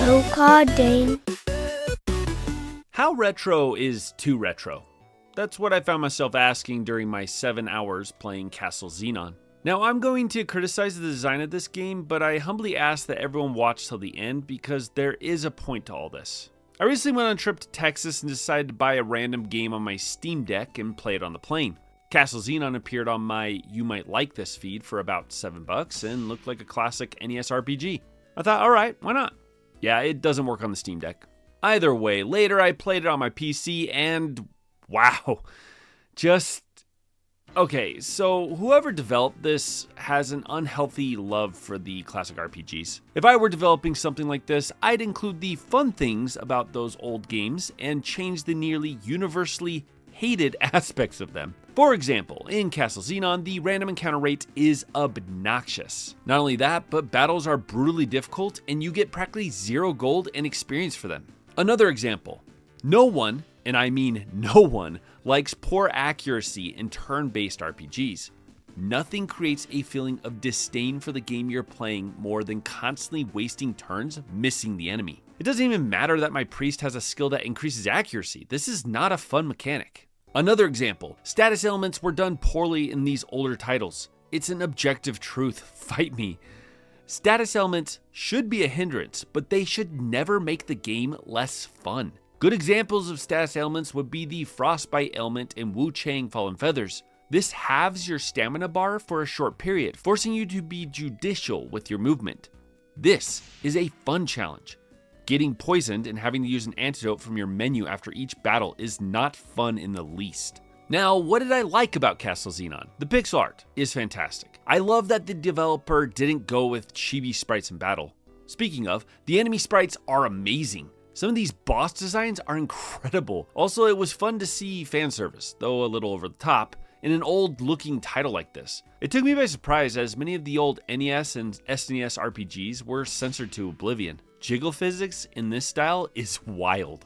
Oh God, Dane. How retro is too retro? That's what I found myself asking during my 7 hours playing Castle Xenon. Now, I'm going to criticize the design of this game, but I humbly ask that everyone watch till the end because there is a point to all this. I recently went on a trip to Texas and decided to buy a random game on my Steam Deck and play it on the plane. Castle Xenon appeared on my You Might Like This feed for about $7 and looked like a classic NES RPG. I thought, alright, why not? Yeah, it doesn't work on the Steam Deck. Either way, later I played it on my PC and wow, okay, so whoever developed this has an unhealthy love for the classic RPGs. If I were developing something like this, I'd include the fun things about those old games and change the nearly universally hated aspects of them. For example, in Castle Xenon, the random encounter rate is obnoxious. Not only that, but battles are brutally difficult and you get practically 0 gold and experience for them. Another example, no one, and I mean no one, likes poor accuracy in turn-based RPGs. Nothing creates a feeling of disdain for the game you're playing more than constantly wasting turns missing the enemy. It doesn't even matter that my priest has a skill that increases accuracy. This is not a fun mechanic. Another example, status elements were done poorly in these older titles. It's an objective truth, fight me. Status elements should be a hindrance, but they should never make the game less fun. Good examples of status elements would be the Frostbite element in Wu Chang Fallen Feathers. This halves your stamina bar for a short period, forcing you to be judicial with your movement. This is a fun challenge. Getting poisoned and having to use an antidote from your menu after each battle is not fun in the least. Now, what did I like about Castle Xenon? The pixel art is fantastic. I love that the developer didn't go with chibi sprites in battle. Speaking of, the enemy sprites are amazing. Some of these boss designs are incredible. Also, it was fun to see fan service, though a little over the top, in an old-looking title like this. It took me by surprise as many of the old NES and SNES RPGs were censored to oblivion. Jiggle physics in this style is wild.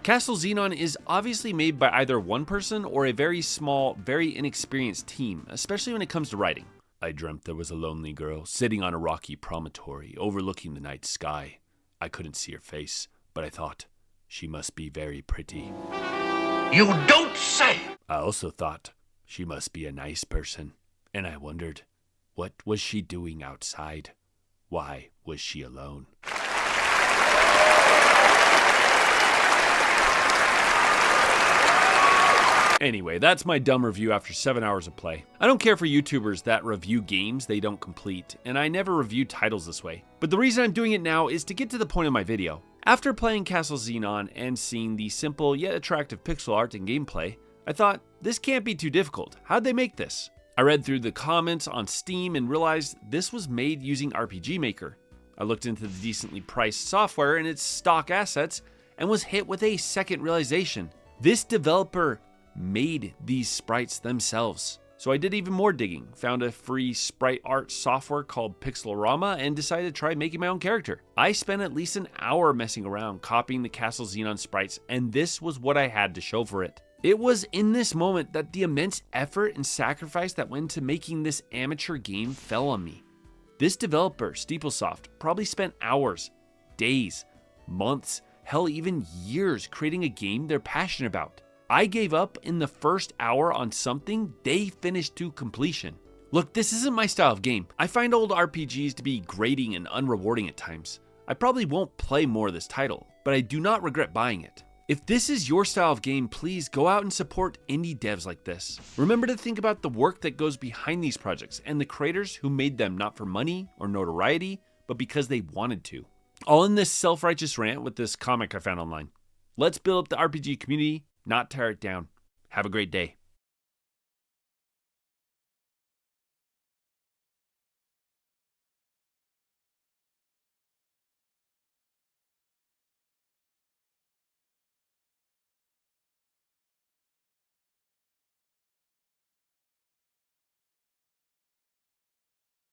Castle Xenon is obviously made by either one person or a very small, very inexperienced team, especially when it comes to writing. I dreamt there was a lonely girl sitting on a rocky promontory overlooking the night sky. I couldn't see her face, but I thought she must be very pretty. You don't say! I also thought she must be a nice person, and I wondered, what was she doing outside? Why was she alone? Anyway, that's my dumb review after 7 hours of play. I don't care for YouTubers that review games they don't complete, and I never review titles this way. But the reason I'm doing it now is to get to the point of my video. After playing Castle Xenon and seeing the simple yet attractive pixel art and gameplay, I thought, this can't be too difficult. How'd they make this? I read through the comments on Steam and realized this was made using RPG Maker. I looked into the decently priced software and its stock assets and was hit with a second realization. This developer made these sprites themselves. So I did even more digging, found a free sprite art software called Pixelorama and decided to try making my own character. I spent at least an hour messing around copying the Castle Xenon sprites, and this was what I had to show for it. It was in this moment that the immense effort and sacrifice that went into making this amateur game fell on me. This developer, Steeplesoft, probably spent hours, days, months, hell even years creating a game they're passionate about. I gave up in the first hour on something they finished to completion. Look, this isn't my style of game. I find old RPGs to be grating and unrewarding at times. I probably won't play more of this title, but I do not regret buying it. If this is your style of game, please go out and support indie devs like this. Remember to think about the work that goes behind these projects and the creators who made them not for money or notoriety, but because they wanted to. All in this self-righteous rant with this comic I found online. Let's build up the RPG community, not tear it down. Have a great day.